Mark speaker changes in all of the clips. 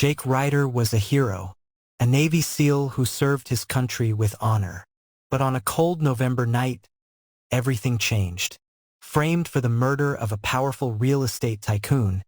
Speaker 1: Jake Ryder was a hero, a Navy SEAL who served his country with honor. But on a cold November night, everything changed. Framed for the murder of a powerful real estate tycoon,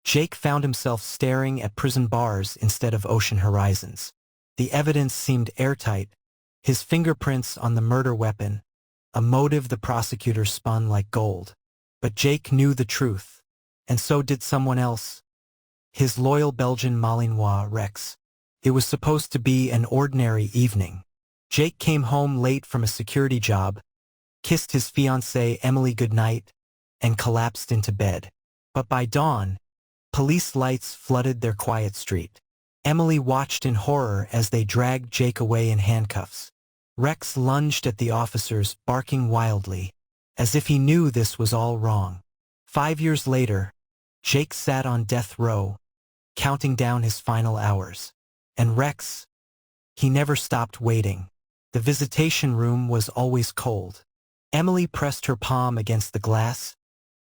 Speaker 1: Jake found himself staring at prison bars instead of ocean horizons. The evidence seemed airtight, his fingerprints on the murder weapon, a motive the prosecutor spun like gold. But Jake knew the truth, and so did someone else, his loyal Belgian Malinois, Rex. It was supposed to be an ordinary evening. Jake came home late from a security job, kissed his fiancée Emily goodnight, and collapsed into bed. But by dawn, police lights flooded their quiet street. Emily watched in horror as they dragged Jake away in handcuffs. Rex lunged at the officers, barking wildly, as if he knew this was all wrong. 5 years later, Jake sat on death row, counting down his final hours. And Rex, he never stopped waiting. The visitation room was always cold. Emily pressed her palm against the glass,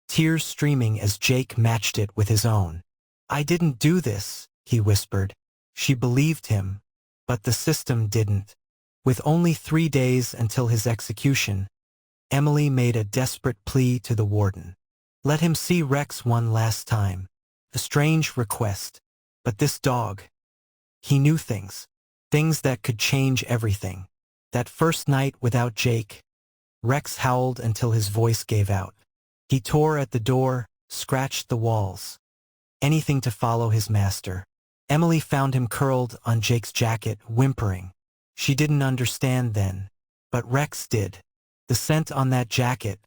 Speaker 1: tears streaming as Jake matched it with his own. "I didn't do this," he whispered. She believed him, but the system didn't. With only 3 days until his execution, Emily made a desperate plea to the warden. Let him see Rex one last time. A strange request. But this dog, he knew things. Things that could change everything. That first night without Jake, Rex howled until his voice gave out. He tore at the door, scratched the walls. Anything to follow his master. Emily found him curled on Jake's jacket, whimpering. She didn't understand then, but Rex did. The scent on that jacket,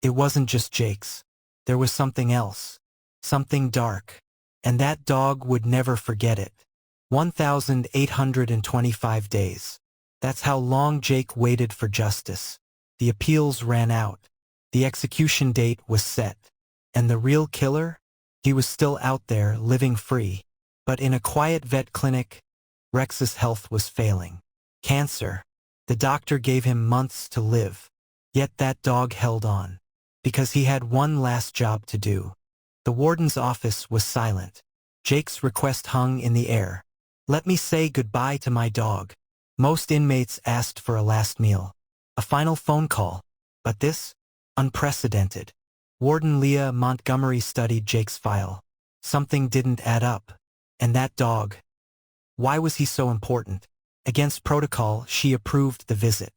Speaker 1: it wasn't just Jake's. There was something else. Something dark. And that dog would never forget it. 1,825 days. That's how long Jake waited for justice. The appeals ran out. The execution date was set. And the real killer? He was still out there, living free. But in a quiet vet clinic, Rex's health was failing. Cancer. The doctor gave him months to live. Yet that dog held on. Because he had one last job to do. The warden's office was silent. Jake's request hung in the air. Let me say goodbye to my dog. Most inmates asked for a last meal. A final phone call. But this? Unprecedented. Warden Leah Montgomery studied Jake's file. Something didn't add up. And that dog. Why was he so important? Against protocol, she approved the visit.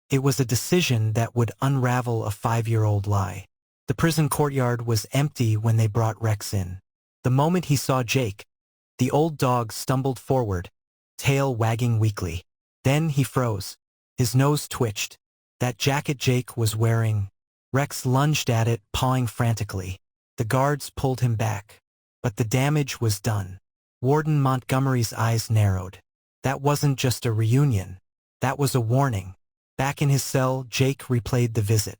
Speaker 1: It was a decision that would unravel a 5-year-old lie. The prison courtyard was empty when they brought Rex in. The moment he saw Jake, the old dog stumbled forward, tail wagging weakly. Then he froze. His nose twitched. That jacket Jake was wearing. Rex lunged at it, pawing frantically. The guards pulled him back. But the damage was done. Warden Montgomery's eyes narrowed. That wasn't just a reunion. That was a warning. Back in his cell, Jake replayed the visit.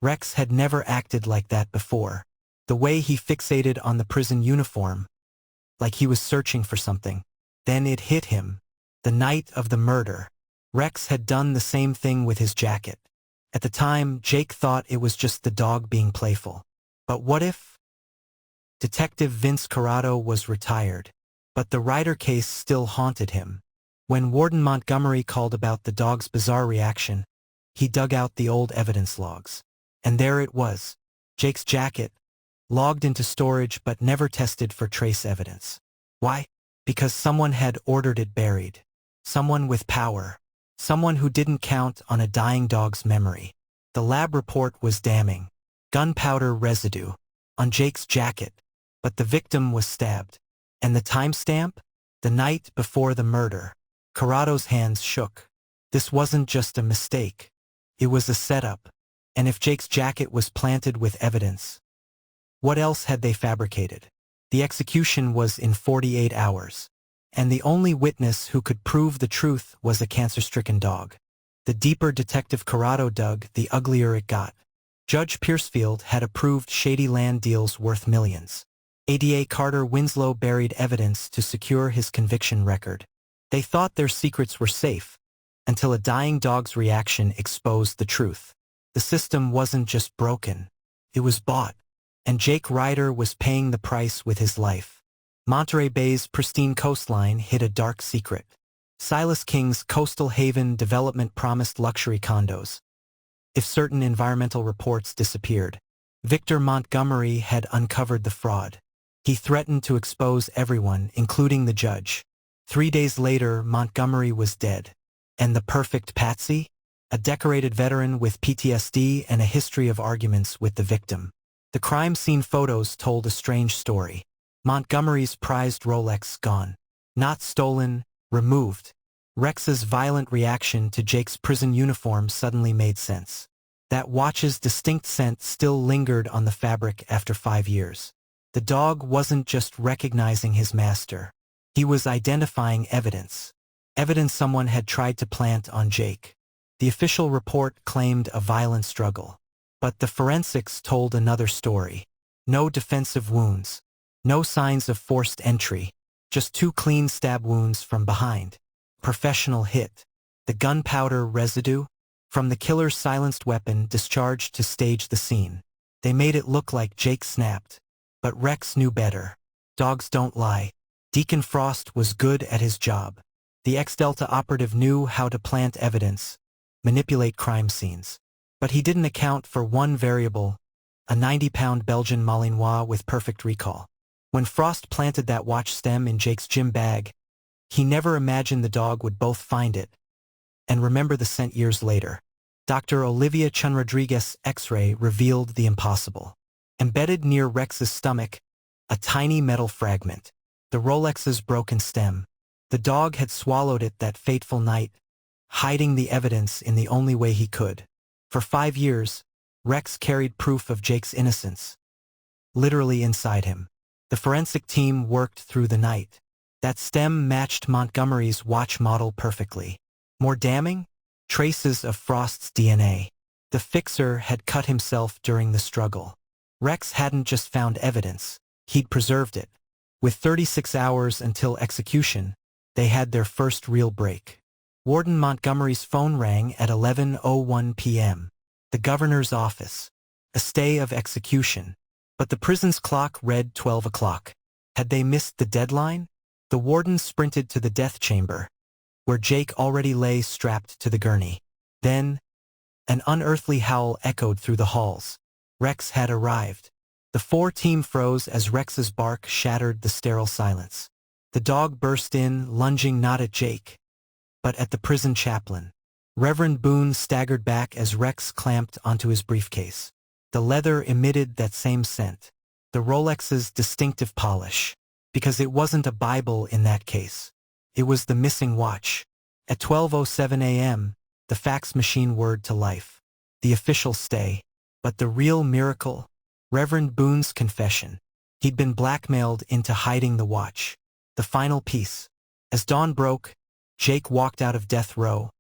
Speaker 1: Rex had never acted like that before. The way he fixated on the prison uniform, like he was searching for something. Then it hit him. The night of the murder. Rex had done the same thing with his jacket. At the time, Jake thought it was just the dog being playful. But what if? Detective Vince Corrado was retired, but the Ryder case still haunted him. When Warden Montgomery called about the dog's bizarre reaction, he dug out the old evidence logs. And there it was, Jake's jacket, logged into storage but never tested for trace evidence. Why? Because someone had ordered it buried. Someone with power. Someone who didn't count on a dying dog's memory. The lab report was damning. Gunpowder residue on Jake's jacket, but the victim was stabbed. And the timestamp? The night before the murder. Corrado's hands shook. This wasn't just a mistake. It was a setup. And if Jake's jacket was planted with evidence, what else had they fabricated? The execution was in 48 hours. And the only witness who could prove the truth was a cancer-stricken dog. The deeper Detective Corrado dug, the uglier it got. Judge Piercefield had approved shady land deals worth millions. ADA Carter Winslow buried evidence to secure his conviction record. They thought their secrets were safe, until a dying dog's reaction exposed the truth. The system wasn't just broken, it was bought, and Jake Ryder was paying the price with his life. Monterey Bay's pristine coastline hid a dark secret. Silas King's coastal haven development promised luxury condos. If certain environmental reports disappeared, Victor Montgomery had uncovered the fraud. He threatened to expose everyone, including the judge. 3 days later, Montgomery was dead. And the perfect patsy? A decorated veteran with PTSD and a history of arguments with the victim. The crime scene photos told a strange story. Montgomery's prized Rolex gone. Not stolen, removed. Rex's violent reaction to Jake's prison uniform suddenly made sense. That watch's distinct scent still lingered on the fabric after 5 years. The dog wasn't just recognizing his master. He was identifying evidence. Evidence someone had tried to plant on Jake. The official report claimed a violent struggle. But the forensics told another story. No defensive wounds. No signs of forced entry. Just 2 clean stab wounds from behind. Professional hit. The gunpowder residue from the killer's silenced weapon discharged to stage the scene. They made it look like Jake snapped. But Rex knew better. Dogs don't lie. Deacon Frost was good at his job. The ex-Delta operative knew how to plant evidence, manipulate crime scenes. But he didn't account for one variable, a 90-pound Belgian Malinois with perfect recall. When Frost planted that watch stem in Jake's gym bag, he never imagined the dog would both find it and remember the scent years later. Dr. Olivia Chun Rodriguez's X-ray revealed the impossible. Embedded near Rex's stomach, a tiny metal fragment. The Rolex's broken stem. The dog had swallowed it that fateful night, hiding the evidence in the only way he could. For 5 years, Rex carried proof of Jake's innocence. Literally inside him. The forensic team worked through the night. That stem matched Montgomery's watch model perfectly. More damning? Traces of Frost's DNA. The fixer had cut himself during the struggle. Rex hadn't just found evidence, he'd preserved it. With 36 hours until execution, they had their first real break. Warden Montgomery's phone rang at 11:01 p.m. The governor's office. A stay of execution. But the prison's clock read 12 o'clock. Had they missed the deadline? The warden sprinted to the death chamber, where Jake already lay strapped to the gurney. Then, an unearthly howl echoed through the halls. Rex had arrived. The 4-team froze as Rex's bark shattered the sterile silence. The dog burst in, lunging not at Jake, but at the prison chaplain. Reverend Boone staggered back as Rex clamped onto his briefcase. The leather emitted that same scent, the Rolex's distinctive polish, because it wasn't a Bible in that case. It was the missing watch. At 12:07 a.m., the fax machine whirred to life. The official stay. But the real miracle? Reverend Boone's confession. He'd been blackmailed into hiding the watch. The final piece. As dawn broke, Jake walked out of death row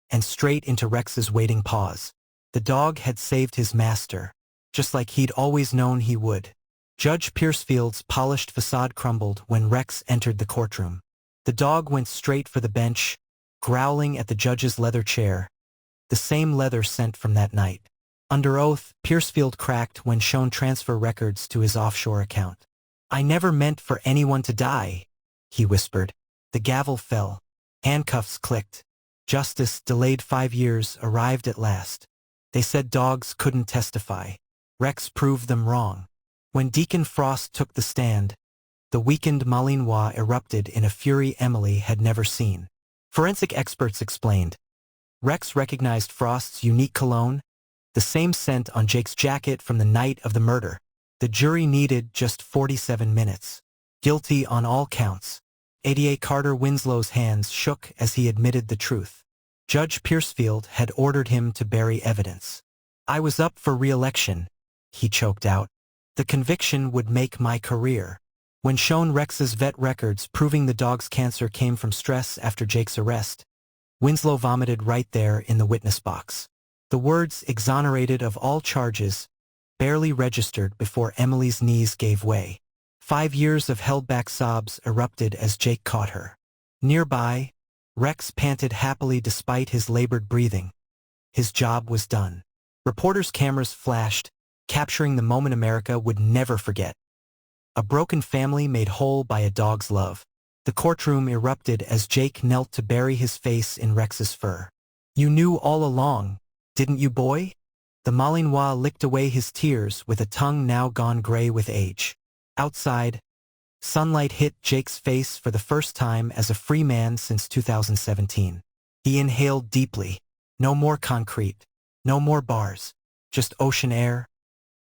Speaker 1: and straight into Rex's waiting paws. The dog had saved his master, just like he'd always known he would. Judge Piercefield's polished facade crumbled when Rex entered the courtroom. The dog went straight for the bench, growling at the judge's leather chair, the same leather scent from that night. Under oath, Piercefield cracked when shown transfer records to his offshore account. "I never meant for anyone to die," he whispered. The gavel fell. Handcuffs clicked. Justice, delayed 5 years, arrived at last. They said dogs couldn't testify. Rex proved them wrong. When Deacon Frost took the stand, the weakened Malinois erupted in a fury Emily had never seen. Forensic experts explained. Rex recognized Frost's unique cologne, the same scent on Jake's jacket from the night of the murder. The jury needed just 47 minutes. Guilty on all counts. ADA Carter Winslow's hands shook as he admitted the truth. Judge Piercefield had ordered him to bury evidence. "I was up for re-election," he choked out. "The conviction would make my career." When shown Rex's vet records proving the dog's cancer came from stress after Jake's arrest, Winslow vomited right there in the witness box. The words "exonerated of all charges" barely registered before Emily's knees gave way. 5 years of held-back sobs erupted as Jake caught her. Nearby, Rex panted happily despite his labored breathing. His job was done. Reporters' cameras flashed, capturing the moment America would never forget. A broken family made whole by a dog's love. The courtroom erupted as Jake knelt to bury his face in Rex's fur. "You knew all along, didn't you, boy?" The Malinois licked away his tears with a tongue now gone gray with age. Outside, sunlight hit Jake's face for the first time as a free man since 2017. He inhaled deeply. No more concrete. No more bars. Just ocean air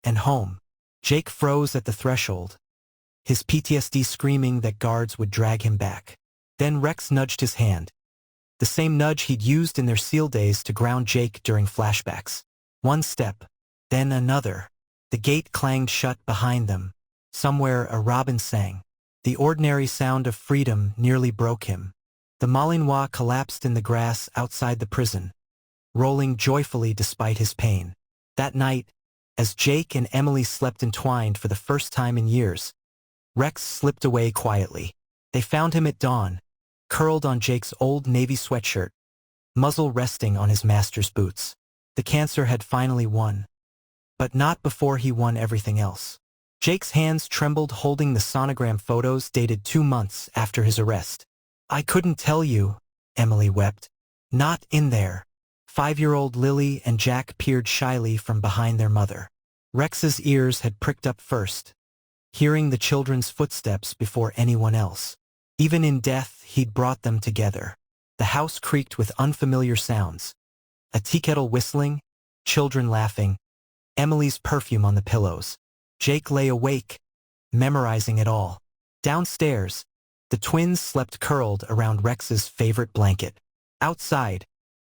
Speaker 1: and home. Jake froze at the threshold, his PTSD screaming that guards would drag him back. Then Rex nudged his hand, the same nudge he'd used in their SEAL days to ground Jake during flashbacks. One step, then another. The gate clanged shut behind them. Somewhere a robin sang. The ordinary sound of freedom nearly broke him. The Malinois collapsed in the grass outside the prison, rolling joyfully despite his pain. That night, as Jake and Emily slept entwined for the first time in years, Rex slipped away quietly. They found him at dawn, curled on Jake's old navy sweatshirt, muzzle resting on his master's boots. The cancer had finally won. But not before he won everything else. Jake's hands trembled holding the sonogram photos dated 2 months after his arrest. "I couldn't tell you," Emily wept. "Not in there." 5-year-old Lily and Jack peered shyly from behind their mother. Rex's ears had pricked up first, hearing the children's footsteps before anyone else. Even in death, he'd brought them together. The house creaked with unfamiliar sounds. A tea kettle whistling, children laughing, Emily's perfume on the pillows. Jake lay awake, memorizing it all. Downstairs, the twins slept curled around Rex's favorite blanket. Outside,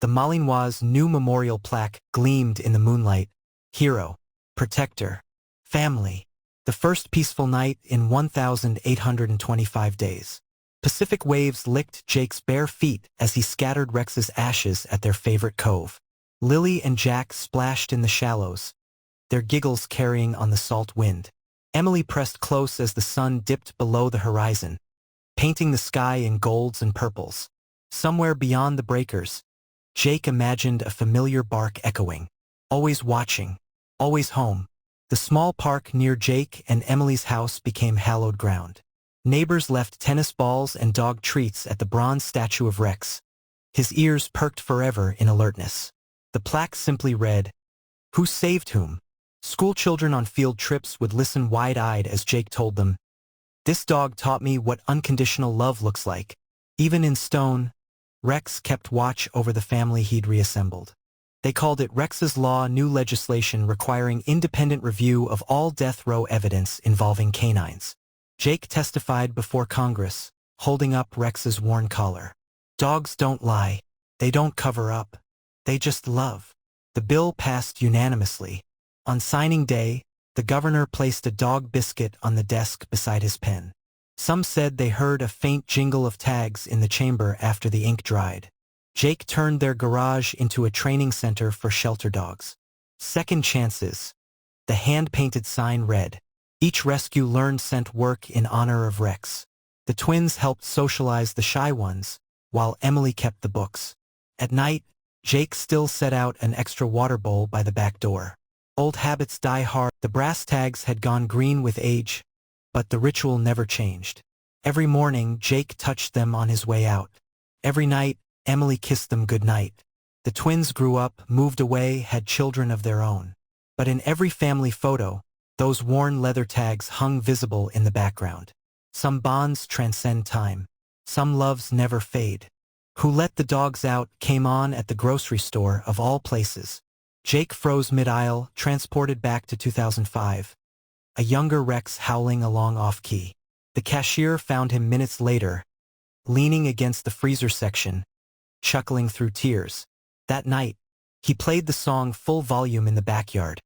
Speaker 1: the Malinois' new memorial plaque gleamed in the moonlight. Hero, protector, family. The first peaceful night in 1,825 days. Pacific waves licked Jake's bare feet as he scattered Rex's ashes at their favorite cove. Lily and Jack splashed in the shallows, their giggles carrying on the salt wind. Emily pressed close as the sun dipped below the horizon, painting the sky in golds and purples. Somewhere beyond the breakers, Jake imagined a familiar bark echoing. Always watching, always home. The small park near Jake and Emily's house became hallowed ground. Neighbors left tennis balls and dog treats at the bronze statue of Rex. His ears perked forever in alertness. The plaque simply read, "Who saved whom?" Schoolchildren on field trips would listen wide-eyed as Jake told them, "This dog taught me what unconditional love looks like." Even in stone, Rex kept watch over the family he'd reassembled. They called it Rex's Law, new legislation requiring independent review of all death row evidence involving canines. Jake testified before Congress, holding up Rex's worn collar. "Dogs don't lie. They don't cover up. They just love." The bill passed unanimously. On signing day, the governor placed a dog biscuit on the desk beside his pen. Some said they heard a faint jingle of tags in the chamber after the ink dried. Jake turned their garage into a training center for shelter dogs. "Second chances," the hand-painted sign read. Each rescue learned sent work in honor of Rex. The twins helped socialize the shy ones, while Emily kept the books. At night, Jake still set out an extra water bowl by the back door. Old habits die hard. The brass tags had gone green with age, but the ritual never changed. Every morning, Jake touched them on his way out. Every night, Emily kissed them goodnight. The twins grew up, moved away, had children of their own. But in every family photo, those worn leather tags hung visible in the background. Some bonds transcend time. Some loves never fade. Who Let the Dogs Out came on at the grocery store of all places. Jake froze mid-aisle, transported back to 2005. A younger Rex howling along off-key. The cashier found him minutes later, leaning against the freezer section, chuckling through tears. That night, he played the song full volume in the backyard,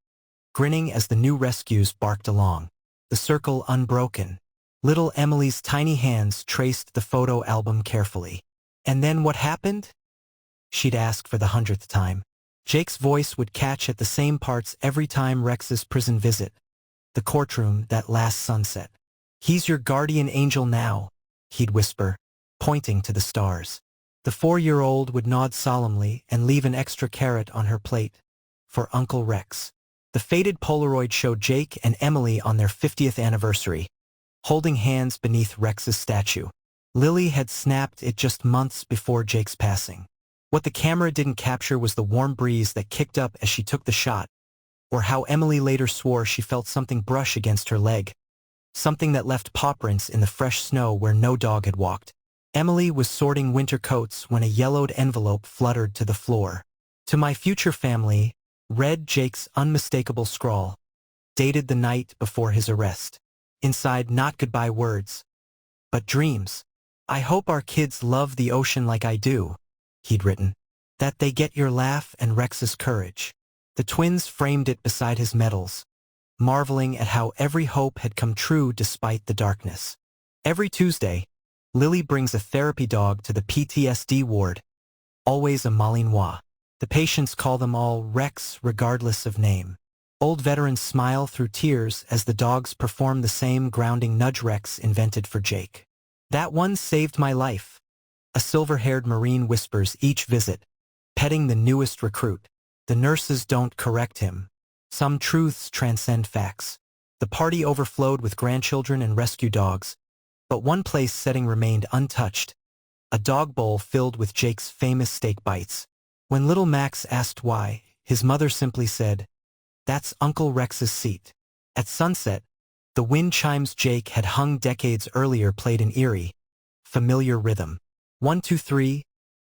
Speaker 1: grinning as the new rescues barked along. The circle unbroken. Little Emily's tiny hands traced the photo album carefully. "And then what happened?" she'd ask for the 100th time. Jake's voice would catch at the same parts every time Rex's prison visit. The courtroom that last sunset. "He's your guardian angel now," he'd whisper, pointing to the stars. The 4-year-old would nod solemnly and leave an extra carrot on her plate. For Uncle Rex. The faded Polaroid showed Jake and Emily on their 50th anniversary. holding hands beneath Rex's statue. Lily had snapped it just months before Jake's passing. What the camera didn't capture was the warm breeze that kicked up as she took the shot, or how Emily later swore she felt something brush against her leg, something that left paw prints in the fresh snow where no dog had walked. Emily was sorting winter coats when a yellowed envelope fluttered to the floor. To my future family, read Jake's unmistakable scrawl, dated the night before his arrest. Inside, not goodbye words, but dreams. I hope our kids love the ocean like I do, he'd written. That they get your laugh and Rex's courage. The twins framed it beside his medals, marveling at how every hope had come true despite the darkness. Every Tuesday, Lily brings a therapy dog to the PTSD ward, always a Malinois. The patients call them all Rex regardless of name. Old veterans smile through tears as the dogs perform the same grounding nudge Rex invented for Jake. That one saved my life, a silver-haired Marine whispers each visit, petting the newest recruit. The nurses don't correct him. Some truths transcend facts. The party overflowed with grandchildren and rescue dogs, but one place setting remained untouched, a dog bowl filled with Jake's famous steak bites. When little Max asked why, his mother simply said, "That's Uncle Rex's seat." At sunset, the wind chimes Jake had hung decades earlier played an eerie, familiar rhythm. 1, 2, 3,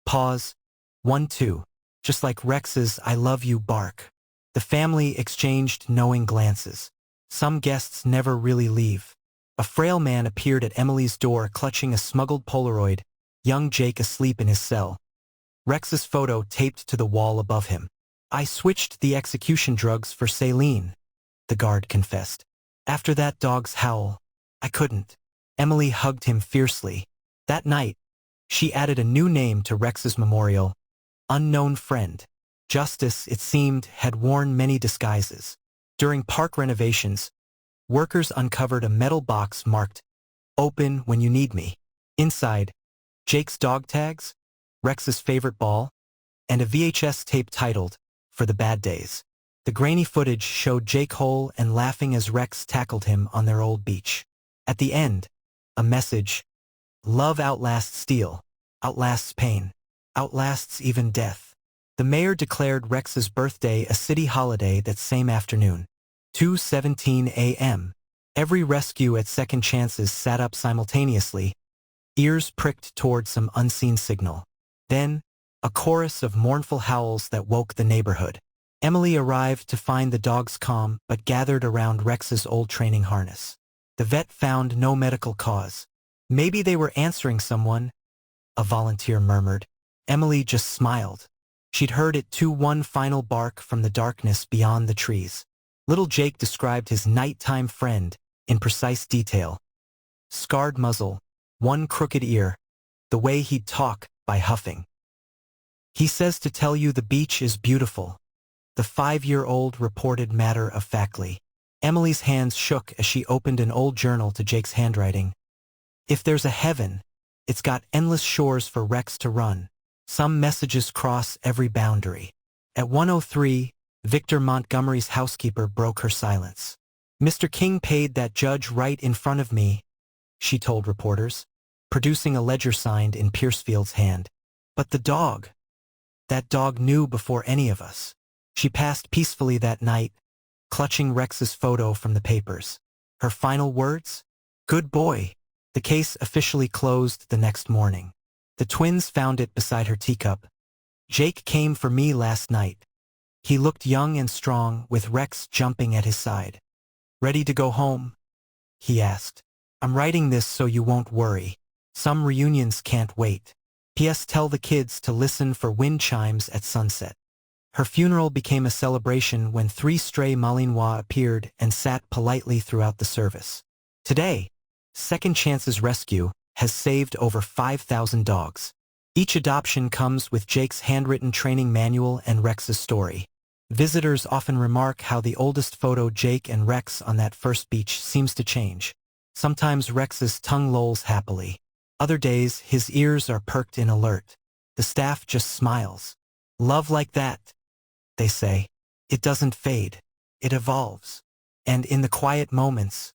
Speaker 1: pause, 1, 2. Just like Rex's "I love you" bark. The family exchanged knowing glances. Some guests never really leave. A frail man appeared at Emily's door clutching a smuggled Polaroid, young Jake asleep in his cell. Rex's photo taped to the wall above him. "I switched the execution drugs for saline," the guard confessed. "After that dog's howl, I couldn't." Emily hugged him fiercely. That night, she added a new name to Rex's memorial, Unknown Friend. Justice, it seemed, had worn many disguises. During park renovations, workers uncovered a metal box marked, "Open when you need me." Inside, Jake's dog tags, Rex's favorite ball, and a VHS tape titled, "For the Bad Days." The grainy footage showed Jake whole and laughing as Rex tackled him on their old beach. At the end, a message, "Love outlasts steel, outlasts pain, outlasts even death." The mayor declared Rex's birthday a city holiday that same afternoon. 2:17 a.m. Every rescue at Second Chances sat up simultaneously, ears pricked toward some unseen signal. Then, a chorus of mournful howls that woke the neighborhood. Emily arrived to find the dogs calm but gathered around Rex's old training harness. The vet found no medical cause. "Maybe they were answering someone," a volunteer murmured. Emily just smiled. She'd heard it too, one final bark from the darkness beyond the trees. Little Jake described his nighttime friend in precise detail. Scarred muzzle, one crooked ear, the way he'd talk by huffing. "He says to tell you the beach is beautiful," the 5-year-old reported matter-of-factly. Emily's hands shook as she opened an old journal to Jake's handwriting. "If there's a heaven, it's got endless shores for Rex to run. Some messages cross every boundary." At 1:03, Victor Montgomery's housekeeper broke her silence. "Mr. King paid that judge right in front of me," she told reporters, producing a ledger signed in Piercefield's hand. "But the dog, that dog knew before any of us." She passed peacefully that night, clutching Rex's photo from the papers. Her final words? "Good boy." The case officially closed the next morning. The twins found it beside her teacup. "Jake came for me last night. He looked young and strong, with Rex jumping at his side." "Ready to go home?" he asked. "I'm writing this so you won't worry. Some reunions can't wait. P.S. Tell the kids to listen for wind chimes at sunset." Her funeral became a celebration when 3 stray Malinois appeared and sat politely throughout the service. Today, Second Chances Rescue has saved over 5,000 dogs. Each adoption comes with Jake's handwritten training manual and Rex's story. Visitors often remark how the oldest photo, Jake and Rex on that first beach, seems to change. Sometimes Rex's tongue lolls happily. Other days, his ears are perked in alert. The staff just smiles. "Love like that," they say. "It doesn't fade. It evolves." And in the quiet moments,